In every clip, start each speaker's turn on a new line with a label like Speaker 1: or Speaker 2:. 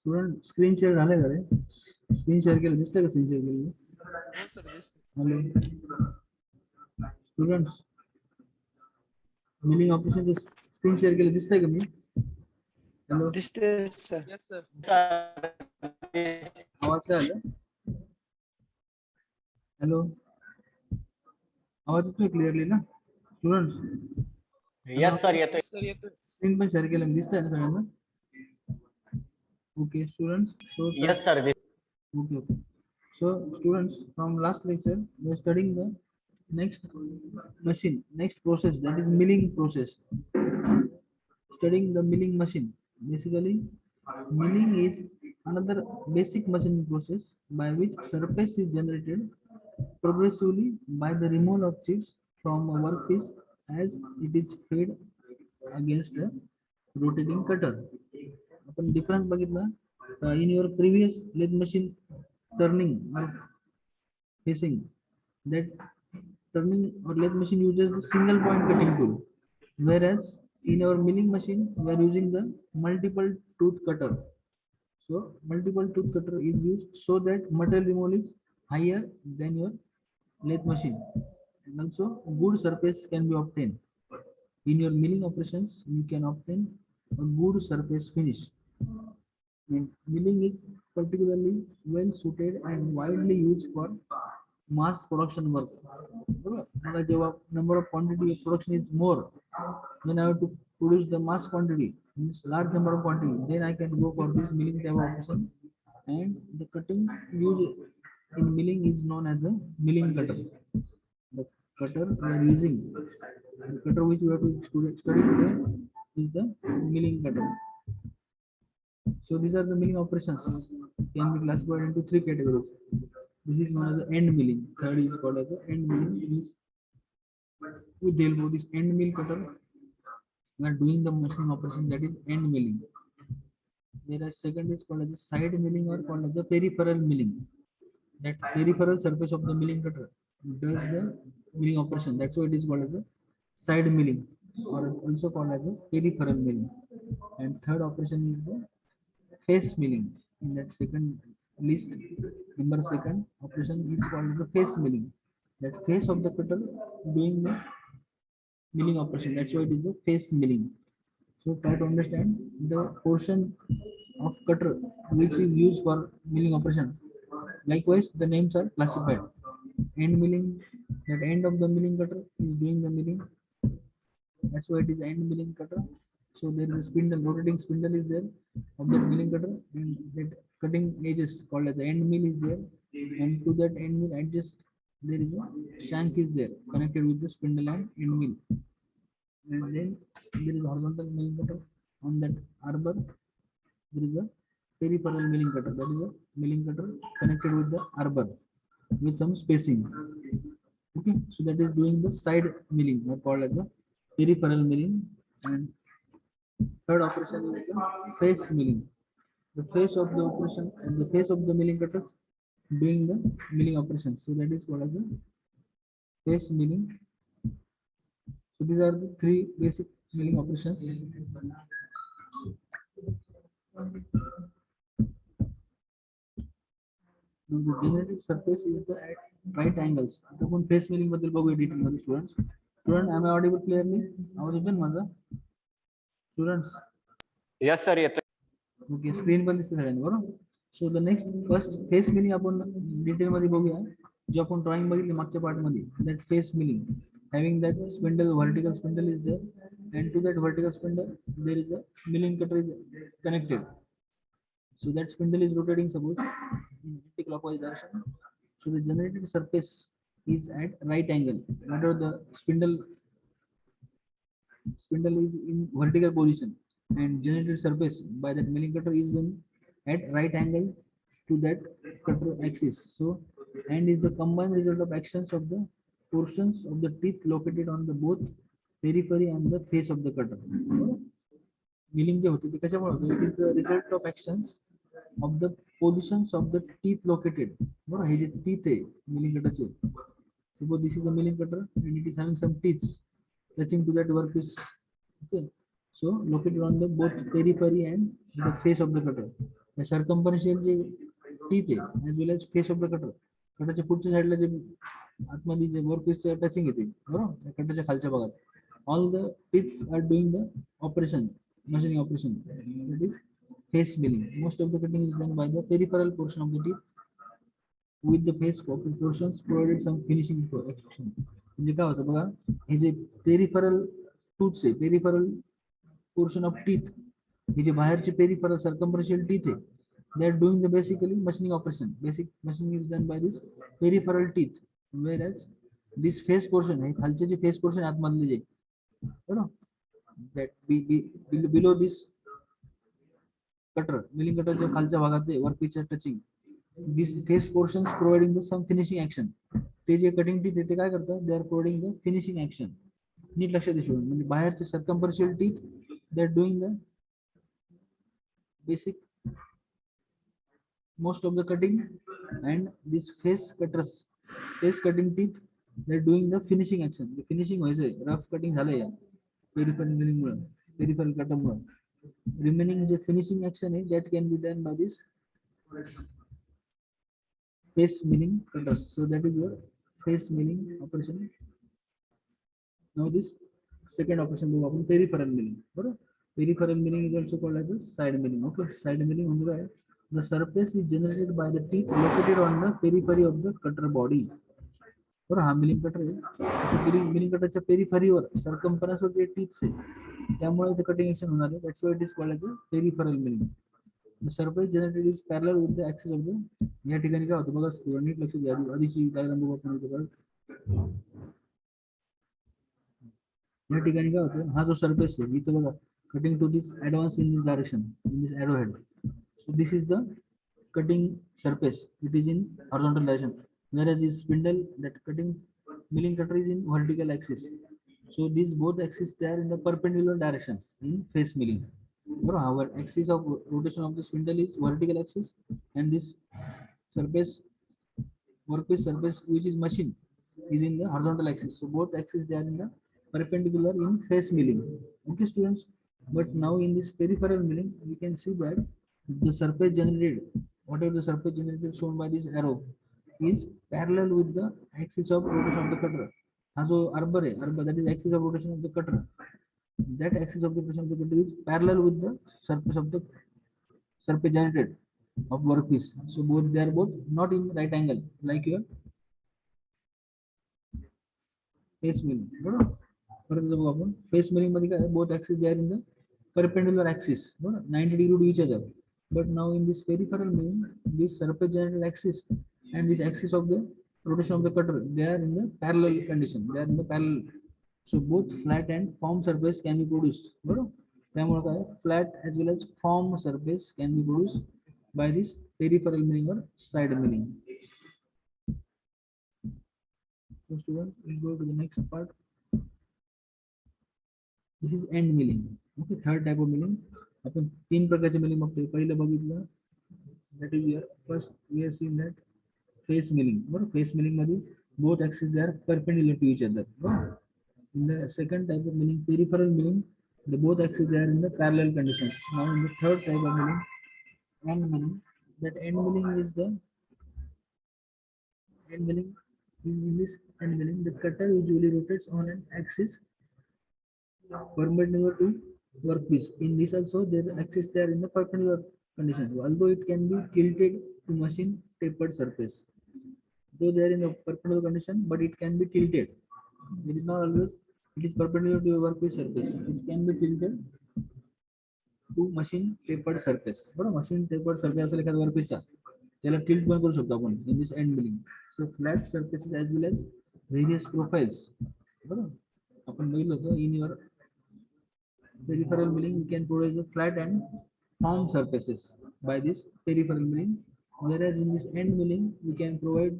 Speaker 1: Student screen share झालं का रे? स्क्रीन शेअर केलं दिसलं का स्क्रीन शेअर केलं?
Speaker 2: हो सर दिसतं.
Speaker 1: Hello students, milling operation screen share केलं दिसतंय का मी? हॅलो
Speaker 3: दिसते सर.
Speaker 2: Yes sir.
Speaker 1: आवाज काय आलं? हॅलो आवाज येतोय क्लिअरली ना स्टुडंट्स?
Speaker 4: यस सर येतोय.
Speaker 2: सर येतोय.
Speaker 1: स्क्रीन पण शेअर केलं दिसतंय ना सगळ्यांना? Okay, students. So
Speaker 4: yes sir
Speaker 1: okay, okay. So students, from last lecture, we are studying the next machine, next process, that is milling process. Studying the milling machine. Basically, milling is another basic machining process by which surface is generated progressively by the removal of chips from a workpiece as it is fed against a rotating cutter. आपण difference बघितला in your previous lathe machine turning or facing that turning or lathe machine uses the single point cutting tool, whereas in our milling machine we are using the multiple tooth cutter. So multiple tooth cutter is used so that material removal is higher than your lathe machine, and also good surface can be obtained. In your milling operations you can obtain a good surface finish. And milling is particularly well suited and widely used for mass production work. बरोबर? मला जेव्हा number of quantity of production is more, when I have to produce the mass quantity, means large number of quantity, then I can go for this milling type of operation. And the cutting used in milling is known as a milling cutter. The cutter we are using, the cutter which we have to study today is the milling cutter. So these are the milling operations, can be classified into three categories. This is known as the end milling. Third is called as the end milling. Means we deal with this end mill cutter. We are doing the machining operation, that is end milling. Whereas second is called as the side milling or called as the peripheral milling. That peripheral surface of the milling cutter does the milling operation. That's why it is called as the side milling, or also called as the peripheral milling. And third operation is the face milling. In that second list, number second operation is called the face milling. That face of the cutter doing the milling operation. That's why it is the face milling. So try to understand the portion of cutter which is used for milling operation. Likewise, the names are classified. End milling, that end of the milling cutter is doing the milling. That's why it is end milling cutter. So there is a spindle, rotating spindle is there of the milling cutter, and that cutting edges called as the end mill is there, and to that end mill adjust there is a shank is there connected with the spindle and end mill, and then there is horizontal milling cutter. On that arbor there is a peripheral milling cutter, that is a milling cutter connected with the arbor with some spacing. Okay, so that is doing the side milling or called as the peripheral milling. And third operation is the face milling. The face of the operation and the face of the milling cutters doing the milling operation. So that is called as the face milling. So these are the three basic milling operations. Now the generated surface is the at right angles. आता आपण face milling बद्दल बघूया detail मध्ये students. Student am I audible clearly? आवाज येतो ना माझा? Students.
Speaker 4: Yes sir येतोय.
Speaker 1: ओके, स्क्रीन पण दिसते सगळ्यांना बरोबर. So the next first face milling आपण डिटेल मध्ये बघूया. जो आपण ड्रॉइंग बघितली मागच्या पार्ट मध्ये, that face milling having that spindle, vertical spindle is there, and to that vertical spindle there is a milling cutter is connected. So that spindle is rotating, suppose in anti-clockwise direction. So the generated surface is at right angle. Whatever the spindle is in vertical position, and generated surface by that milling cutter is in at right angle to that cutter axis. So and is the combined result of actions of the portions of the teeth located on the both periphery and the face of the cutter. Milling जे होते ते कशामुळे होते? It is the result of actions of the positions of the teeth located. बरोबर, हे जे teeth आहे milling cutter चे, suppose this is a milling cutter and it is having some teeth touching to that workpiece. Okay, so located on the both periphery and the face of the cutter. Circumferential जे teeth आहे as well as face of the cutter, कटरच्या पुढच्या साईडला जे आतमध्ये जे work piece touching येते बरोबर कटरच्या खालच्या भागात, all the teeths are doing the operation, machining operation, that is face milling. Most of the cutting is done by the peripheral portion of the teeth with the face portions provided some finishing action. म्हणजे काय होतं बघा, हे जे peripheral tooths आहे, peripheral portion of teeth, हे जे बाहेरचे peripheral सर्कम्फरन्शियल teeth आहे, they are doing the basically machining operation. Basic machining is done by this peripheral teeth, whereas this face portion आहे, खालचे जे face portion आतमधले जे बरोबर, that below this cutter milling कटरच्या खालच्या भागात वर्कपीसच्या touching this face portion providing the some finishing action. ते जे cutting teeth ते काय करतात, they are providing the finishing action. नीट लक्षात देऊ, म्हणजे बाहेरचे circumferential teeth they are doing the basic most of the cutting, and this face cutters, face cutting teeth, they are doing the finishing action. The finishing व्हायचंय, rough cutting झालंय या peripheral milling Mule, peripheral cutter Mule. Remaining the finishing action is that can be done by this face milling cutters. So that is your face milling operation. Now this second operation we have peripheral milling. बरोबर, peripheral milling is also called as a side milling. Okay, side milling म्हणजे काय, the surface is generated by the teeth located on the periphery of the cutter body. बरोबर, हा milling cutter आहे, milling कटरच्या पेरिफरीवर circumference वर जे teeths आहे त्यामुळे ते कटिंग ऍक्शन होणार आहे. That's why it is called as peripheral milling. The surface generated is parallel with the axis of the, या ठिकाणी काय होतं बघा, नीट लक्ष द्या, आधीची डायग्राम बघू आपण इथे. या ठिकाणी काय होतं, हा जो सरफेस आहे इथं बघा, cutting to this advance in this direction, in this arrow head. So this is the cutting surface, it is in horizontal direction, whereas this spindle, that cutting milling cutter is in vertical axis. So these both axes they are in the perpendicular directions in face milling. Our axis of rotation of the spindle is vertical axis, and this surface, workpiece surface which is machine, is in the horizontal axis. So both axes they are in the perpendicular in face milling. Okay students, but now in this peripheral milling we can see that the surface generated, whatever the surface generated shown by this arrow, is parallel with the axis of rotation of the cutter. हा जो arbor आहे, arbor, that is axis of rotation of the cutter. That axis of the rotation of the cutter is parallel with the surface of the surface generated of workpiece. So both, they are both not in right angle like your face milling. बरोबर, परत बघू आपण face milling मध्ये काय, both axes they are in the perpendicular axis, 90 degree to each other. But now in this peripheral milling, this surface generated axis and this axis of the rotation of the cutter, they are in the parallel condition, they are in the parallel. So both flat and firm surface can be produced. त्यामुळे काय, flat as well as firm surface can be produced by this peripheral milling or side milling. So students, we'll go to the next part. This is end milling. Okay, third type of milling. आपण तीन प्रकारचे milling बघतोय. पहिलं बघितलं, that is your first we have seen that face milling. बरोबर, face milling मध्ये both axes they are perpendicular to each other. बरोबर. In the second type of milling, peripheral milling, the both axes they are in the parallel conditions. Now in the third type of milling, end milling, that end milling is the end milling. In this end milling, the cutter usually rotates on an axis perpendicular to workpiece. In this also, their axis they are in the perpendicular conditions. Although it can be tilted to machine tapered surface. Though they are in a perpendicular condition, but it can be tilted. It is not always. It is perpendicular to a workpiece surface. It can be tilted to machine tapered surface. बरोबर, machine tapered surface असेल एखाद्या वर्कपीसचा, त्याला tilt पण करू शकतो आपण in this end milling. So flat surfaces as well as various profiles. बरोबर, आपण बघितलं होतं in your peripheral milling, we can produce the flat and firm surfaces by this peripheral milling, whereas in this end milling we can produce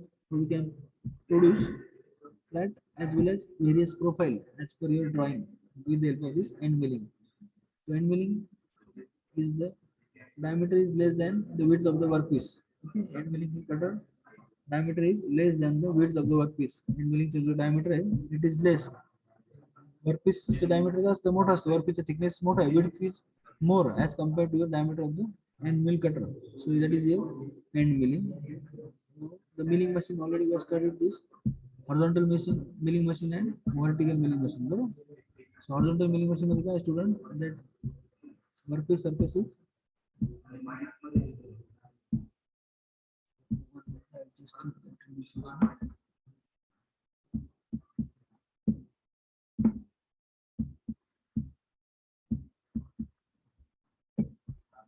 Speaker 1: flat as well as various profile as per your drawing with the help of this end milling. So end milling is the diameter is less than the width of the workpiece. Okay, end milling cutter diameter is less than the width of the workpiece. End milling जो diameter है, it is less. Workpiece diameter जास्त मोठा असतो, वर्कपीसचा thickness मोठा आहे, width is more as compared to the diameter of the and mill cutter. So that is your hand milling. Now, the milling machine already we have studied this horizontal machine, milling machine and vertical milling machine. बरोबर? So horizontal milling machine मध्ये काय student that workpiece surface is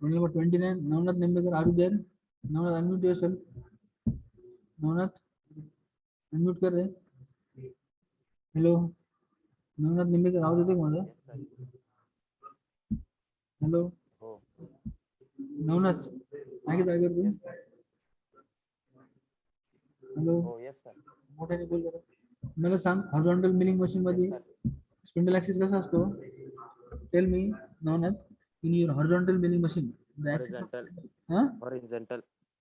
Speaker 1: roll number 29. Navnath Nembekar, are you there? Navnath, unmute yourself. Navnath, unmute कर रहे. Hello. Navnath Nimbekar आवाज येतो का माझा? Hello
Speaker 4: हो
Speaker 1: नवनाथ आहे का तू? हॅलो
Speaker 4: हो येस सर
Speaker 1: मोठ्याने बोल जरा. मला सांग हॉरिझॉन्टल मिलिंग मशीन मध्ये स्पिंडल ऍक्सिस कसा असतो? Tell me Navnath in your horizontal milling machine
Speaker 4: horizontal
Speaker 1: हा
Speaker 4: हॉरिझॉन्टल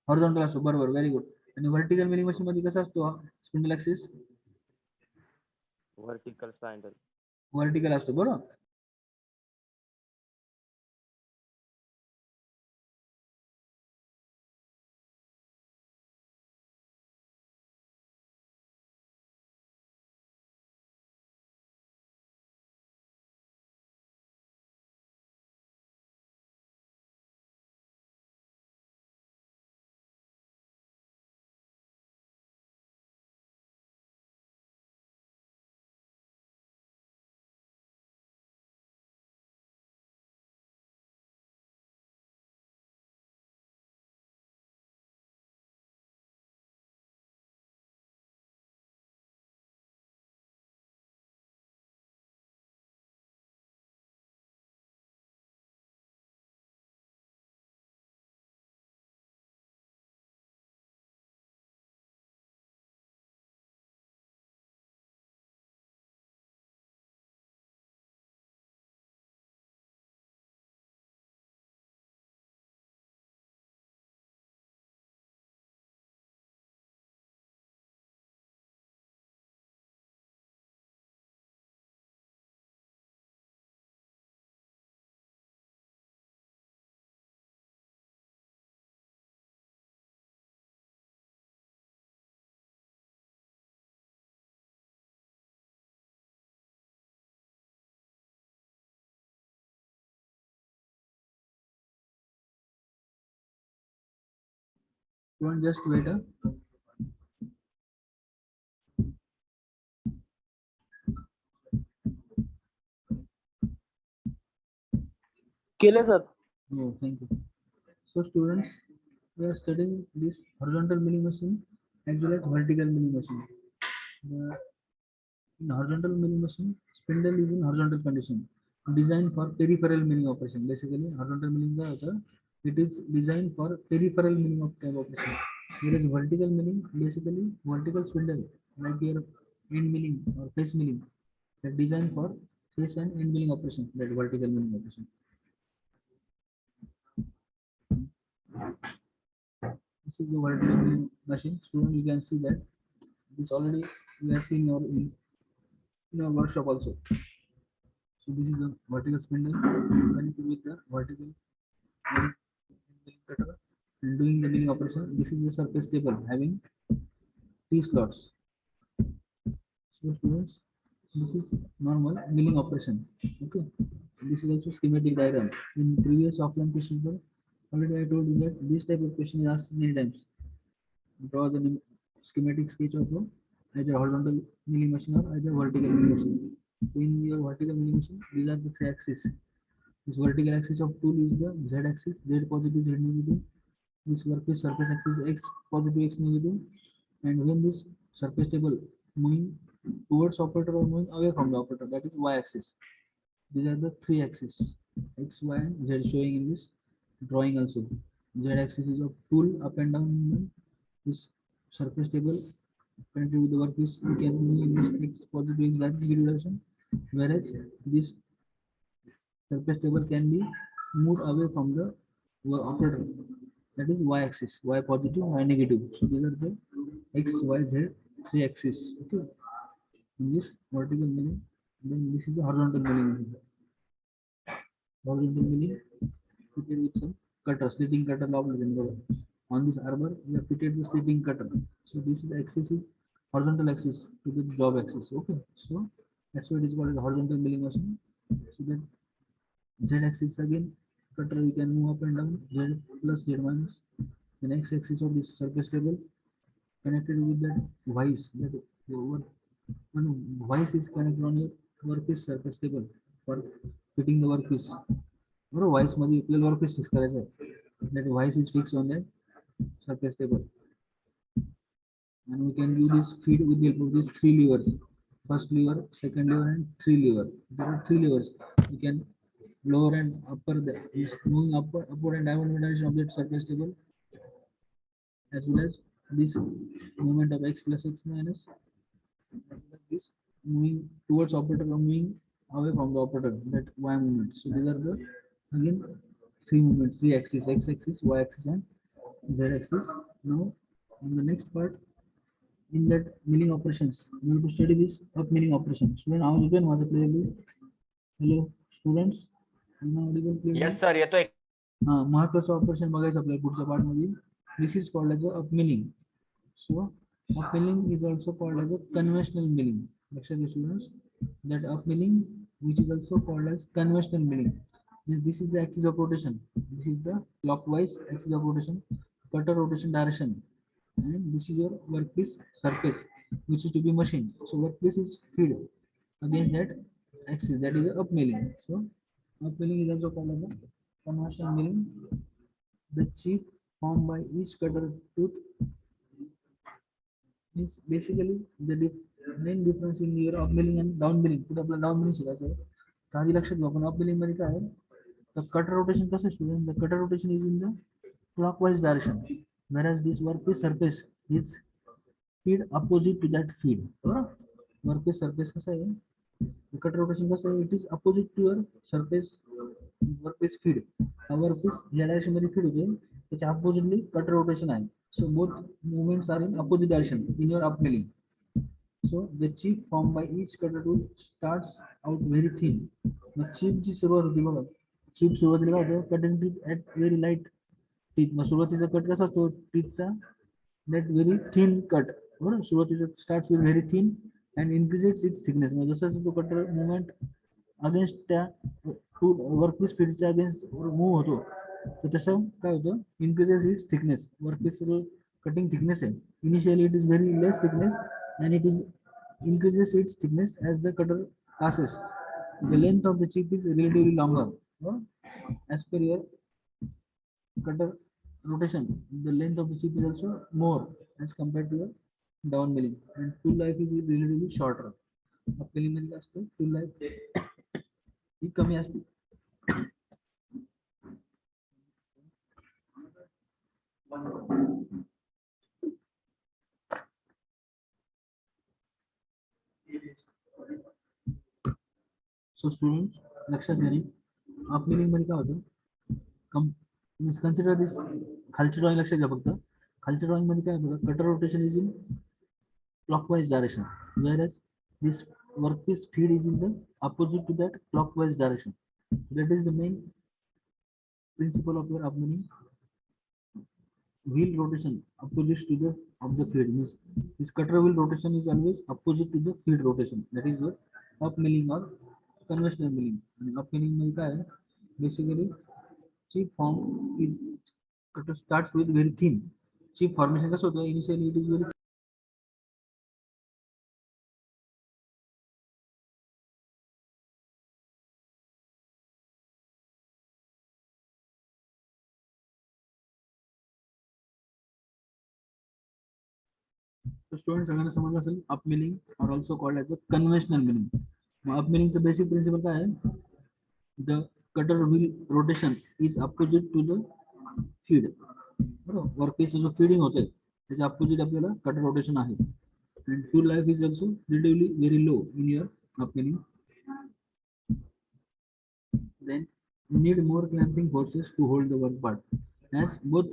Speaker 1: हॉरिझॉन्टल असतो बरोबर व्हेरी गुड. आणि व्हर्टिकल मिलिंग मशीन मध्ये कसा असतो spindle axis?
Speaker 4: Vertical spindle
Speaker 1: vertical असतो बरोबर. Just wait.
Speaker 2: केले sir.
Speaker 1: Oh, thank you. So students, we are studying this horizontal milling machine as well as vertical milling machine. The, in horizontal milling machine, spindle is in horizontal condition, designed for peripheral milling operation. Basically, horizontal milling it is designed for peripheral milling of type operation. Whereas vertical milling, basically vertical spindle, like your end milling or face milling, that designed for face and end milling operation. That vertical milling operation. This is a vertical milling machine. Student, you can see that this already we have seen in our workshop also. So this is the vertical spindle connected with the vertical milling cutter and doing the milling operation. This is the surface table having T slots. So students, this is normal milling operation. Okay. This is also schematic diagram. In previous offline question, already I told you that this type of question is asked many times. Draw the schematic sketch of either horizontal milling machine or either vertical milling machine. In your vertical milling machine, these are the three axes. This vertical axis of tool is the z axis, z positive, z negative. This workpiece surface axis x positive, x negative. And when this surface table moving towards operator or moving away from the operator, that is y axis. These are the three axes, x, y, and z showing in this drawing also. Z axis is of tool up and down movement. This surface table connected with the workpiece, we can move in this x positive in that negative direction, whereas this surface table can be moved away from the operator. That is y axis, y positive, y negative. So these are the x, y, z three axes. Okay. In this vertical milling, then this is the horizontal milling. Horizontal milling prepared with some cutter, slitting cutter on this arbor we have fitted the slitting cutter. So this is axis is horizontal axis to the job axis. Okay, so that's why it is called as horizontal milling machine. So that z axis again cutter we can move up and down, z plus z minus. The next axis of this surface table connected with that vice, that over one vice is connected on your workpiece surface table for fitting the workpiece. बरोबर vice मध्ये आपल्याला workpiece fix करायचं आहे. that vice is fixed on that surface table and we can give this feed with the help of these three levers. First lever, second lever and three lever. There are three levers. We can lower and upper the is moving upward and downward direction of that surface table, as well as this movement of x plus x minus, this moving towards operator or moving away from the operator, that y movement. So these are the again three movements, three axis, x axis, y axis and z axis. Now in the next part, in that milling operations, we have to study this up milling operation. Student आवाज येतोय ना माझा clearly? Hello students, am I audible clearly?
Speaker 4: Yes sir, येतोय.
Speaker 1: हा, महत्वाचं operation बघायचं आपल्याला पुढच्या पार्ट मध्ये. This is called as up milling. So up milling is also called as a conventional milling. लक्षात घ्या students, that up milling which is also called as conventional milling, means this is the axis of rotation, this is the clockwise axis of rotation, cutter rotation direction, and this is your workpiece surface which is to be machined. So workpiece is fed against that axis, that is up milling. So up milling is also called as a conventional milling. The chip formed by each cutter tooth means basically the main difference in your up milling and down milling. पुढे आपल्याला down milling शिकायचं आहे. तर आधी लक्षात घ्या आपण up milling मध्ये काय आहे, the cutter rotation कसं student, the cutter rotation is in the clockwise direction, whereas this workpiece surface is feed opposite to that feed. बरोबर, workpiece surface कसं आहे, the cutter rotation कसं आहे, it is opposite to your surface workpiece feed. हा workpiece ज्या direction मध्ये feed होते त्याच्या oppositely cutter rotation आहे. So both movements are in opposite direction in your up milling. So the chip formed by each cutter tool starts out very thin. Mug chip ची सुरुवात होती बघा, chip सुरुवातीला काय होतं, cutting teeth at very light teeth. मग सुरुवातीचा cut कसा असतो टीथचा, that very thin cut. बरोबर, सुरुवातीचा starts with very thin and increases its thickness. मग जसं जसं तो कटर मुवमेंट अगेन्स्ट त्या टूल वर्कपीस फीडच्या अगेन्स्ट मूव्ह होतो, तर तसं काय होतं, increases its thickness. Workpiece cutting thickness आहे, initially it is very less thickness and it is increases its thickness as the cutter passes. The length of the chip is relatively longer. As per your cutter rotation, the length of the chip is also more as compared to your down milling, and tool life is relatively shorter. Up milling मध्ये काय असतं, tool life ही कमी असते. So students, लक्षात घ्या, up milling मध्ये काय होतं, consider this खालची ड्रॉइंग लक्षात घ्या फक्त. खालच्या ड्रॉइंग मध्ये काय होतं, cutter rotation is in clockwise direction, whereas this workpiece feed is in the opposite to that clockwise direction. That is the main principle of your up milling. Wheel rotation opposite to the of the feed, means this cutter wheel rotation is always opposite to the feed rotation. That is your up milling or conventional milling. And up milling मध्ये काय आहे, basically chip form is cutter starts with very thin. Chip formation कसं होतं, initially it is very So students, सगळ्यांना समजलं असेल, up milling or also called as a conventional milling. Mug up milling चं basic principle काय आहे, the cutter wheel rotation is opposite to the feed. बरोबर, workpiece जो फीडिंग होते त्याच्या अपोजिट आपल्याला कटर रोटेशन आहे. And tool life is also relatively very low in your up milling. Then you need more clamping forces to hold the work part, as both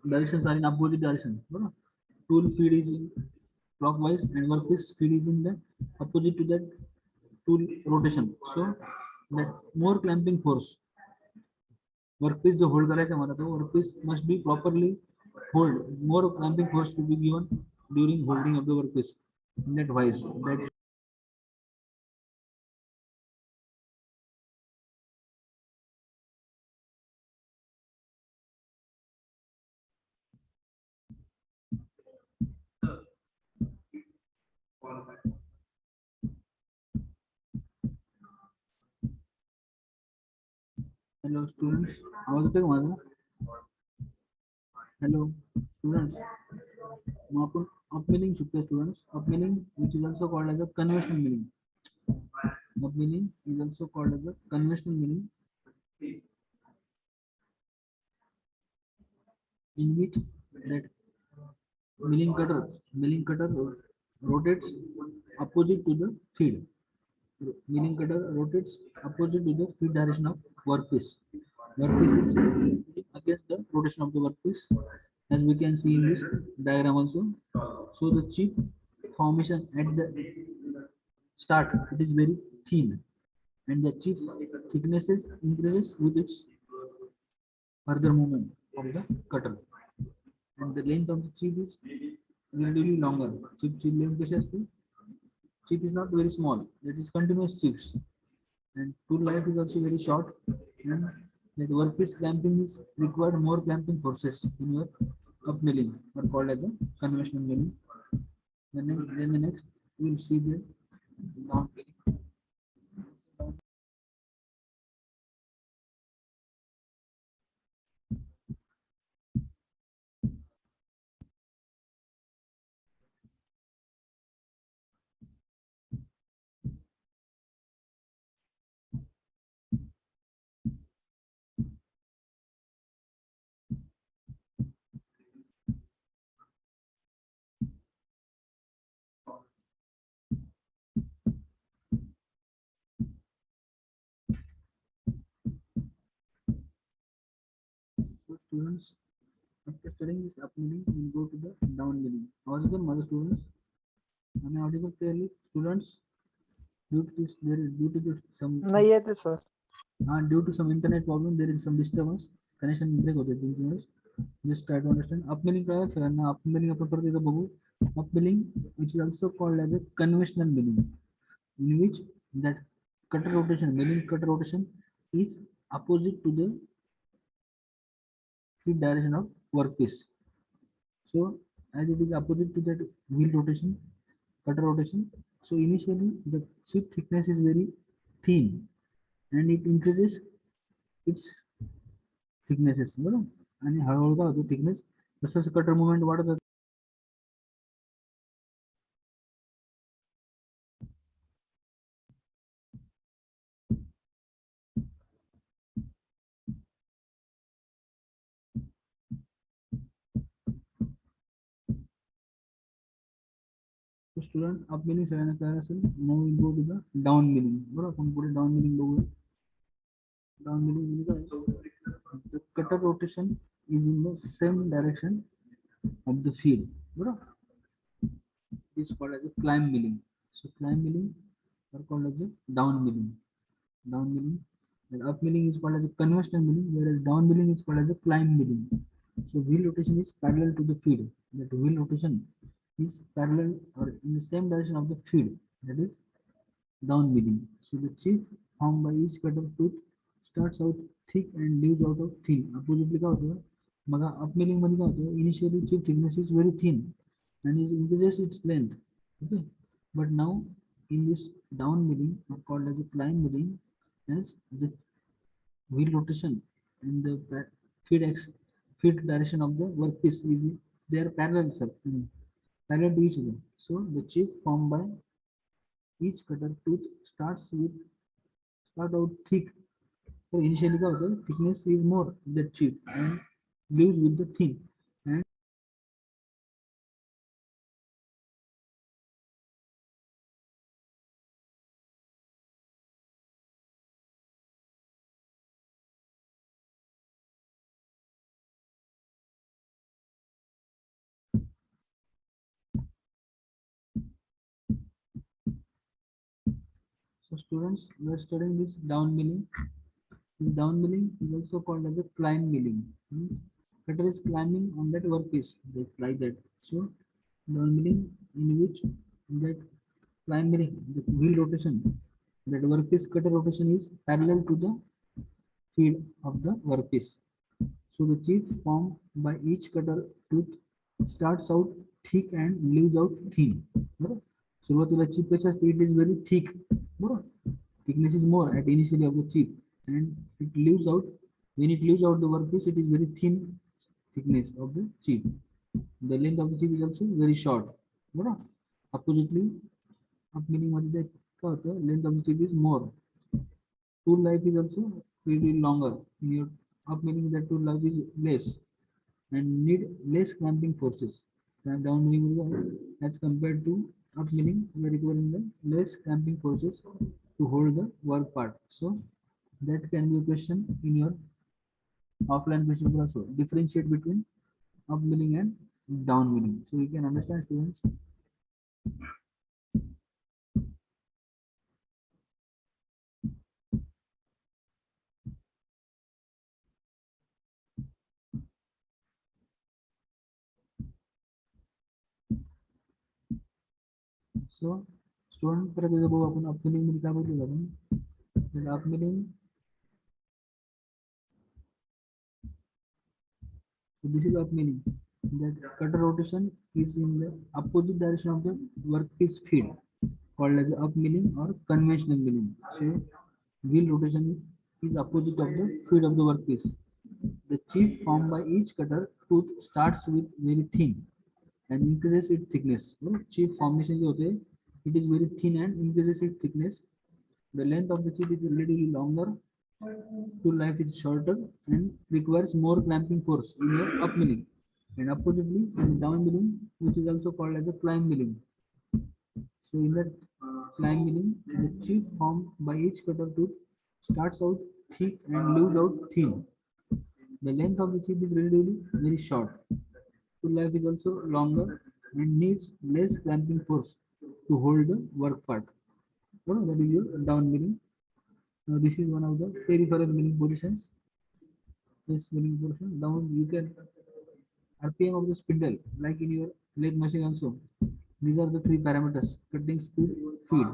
Speaker 1: directions are in opposite direction. बरोबर, tool feed is in clockwise and workpiece feed is in the opposite to that tool rotation. So that more clamping force workpiece जो hold करायचं मला तो workpiece must be properly hold more clamping force to be given during holding of the workpiece in that wise that hello students आवाज येतोय का माझा hello students मग आपण upmeaning शिकतो students upmeaning which is also called as a conventional meaning upmeaning is also called as a conventional meaning in which that milling cutter rotates opposite to the feed milling cutter rotates opposite to the feed direction of workpiece workpiece is against the rotation of the workpiece as we can see in this diagram also so the chip formation at the start it is very thin and the chip thicknesses increases with its further movement of the cutter and the length of the chip is relatively longer. Chip length कशी असते? Chip is not very small. That is continuous chips. And tool life is also very short. And that workpiece clamping is required more clamping forces in your up milling, or called as a conventional milling. Then the next we will see the down milling. So students, after studying this up milling, we will go to the down milling. Also, mother students, am I audible clearly? Students, due to this, there is due to this, some
Speaker 3: नाही येते sir.
Speaker 1: due to some internet problem, there is some disturbance. Connection break होते तुमच्यामुळे. Just try to understand. Upmilling काय आहे सरांना upmilling आपण परत एकदा बघू. Upmilling, which is also called as a conventional milling, in which that cutter rotation, milling cutter rotation is opposite to the feed direction of workpiece. So as it is opposite to that wheel rotation, cutter rotation, so initially the chip thickness is very thin and it increases its thicknesses बरोबर आणि हळूहळू काय होतो thickness जसं cutter movement वाढत जातो student up milling सगळ्यांना काय असेल now will go to the down milling बरोबर आपण पुढे डाउन मिलिंग बघूया डाउन मिलिंग म्हणजे काय the cutter rotation is in the same direction of the field बरोबर is called as a climb milling so climb milling are called as a down milling and up milling is called as a conventional milling whereas down milling is called as a climb milling so wheel rotation is parallel to the feed that wheel rotation is parallel or in the same direction of the feed that is down milling so the chip formed by each cutter tooth starts out thick and leaves out of thin oppositely काय होतं मग up milling मध्ये काय होतं initially chip thickness is very thin and is increases its length okay but now in this down milling or called as a climb milling as the wheel rotation and the feed direction of the workpiece is they are parallel sir parallel to each other so the chip formed by each cutter tooth start out thick so initially the thickness is more the chip and leaves with the thin and so students we are studying this down milling This down milling is also called as a climb milling. Means cutter is climbing on that workpiece, like that. So down milling in which that climb milling, the wheel rotation, that workpiece cutter rotation is parallel to the feed of the workpiece. So the chip formed by each cutter tooth starts out thick and leaves out thin. बरोबर. सुरुवातीला chip कशी असते, it is very thick. बरोबर. Thickness is more at initially of the chip and it leaves out, when it leaves out the workpiece, it is very thin thickness of the chip. The length of the chip is also very short. बरोबर. Oppositely, up meaning मध्ये काय होतं, length of the chip is more. Tool life is also very longer. In your up meaning that tool life is less and need less clamping forces. And down meaning as compared to up meaning we are requiring the less clamping forces to hold the work part. So that can be a question in your offline question paper also. Differentiate between up milling and down milling. So you can understand, students. So student परत एकदा बघू आपण up milling मध्ये काय बघू आपण. Up milling. So this is up milling. That cutter rotation is in the opposite direction of the workpiece feed, called as up milling or conventional milling. So wheel rotation is opposite of the feed of the workpiece. The chip formed by each cutter tooth starts with very thin and increases its thickness. Chip formation जो होते हैं, it is very thin and increases its thickness. The length of the chip is relatively longer. Tool life is shorter and requires more clamping force in your up milling. And oppositely, in down milling, which is also called as a climb milling. So in that climb milling, the chip formed by each cutter tooth starts out thick and leaves out thin. The length of the chip is relatively very short. Tool life is also longer and needs less clamping force to hold the work part. So that is your down milling. Now this is one of the peripheral milling positions. This milling position down you can RPM of the spindle, like in your lathe machine also. These are the three parameters: cutting speed, feed.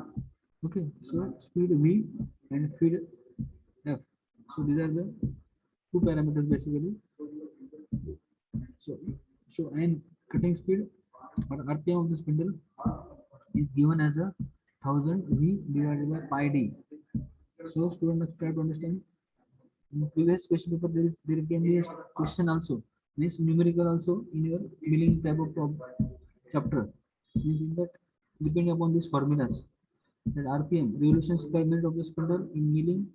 Speaker 1: Okay, so speed V and feed F. So these are the two parameters basically. So, and cutting speed or RPM of the spindle is given as a 1000 V divided by pi D. So students try to understand. In previous question paper there can be a question also, means numerical also in your milling type of chapter. Means in that depending upon these formulas, that RPM revolutions per minute of the spindle in milling,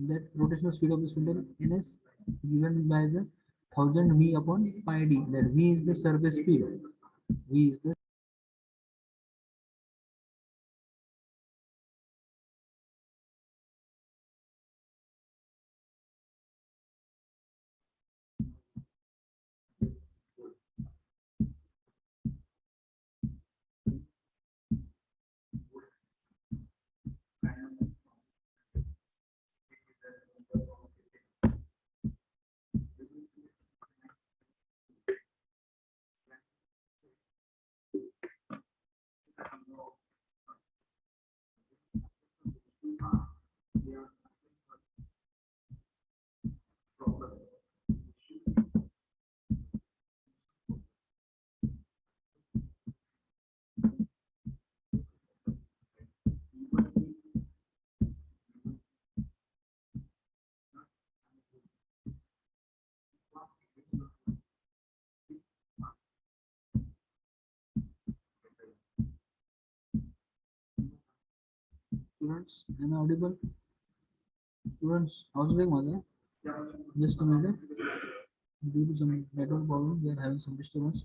Speaker 1: that rotational speed of the spindle ns given by the 1000 V upon pi D. That V is the surface speed. V is the students. Am I audible? Students, how's mother? Just a minute. Due to some network problem, we are having some disturbance.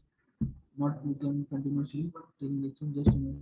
Speaker 1: Not we can continuously taking lecture. Just a minute.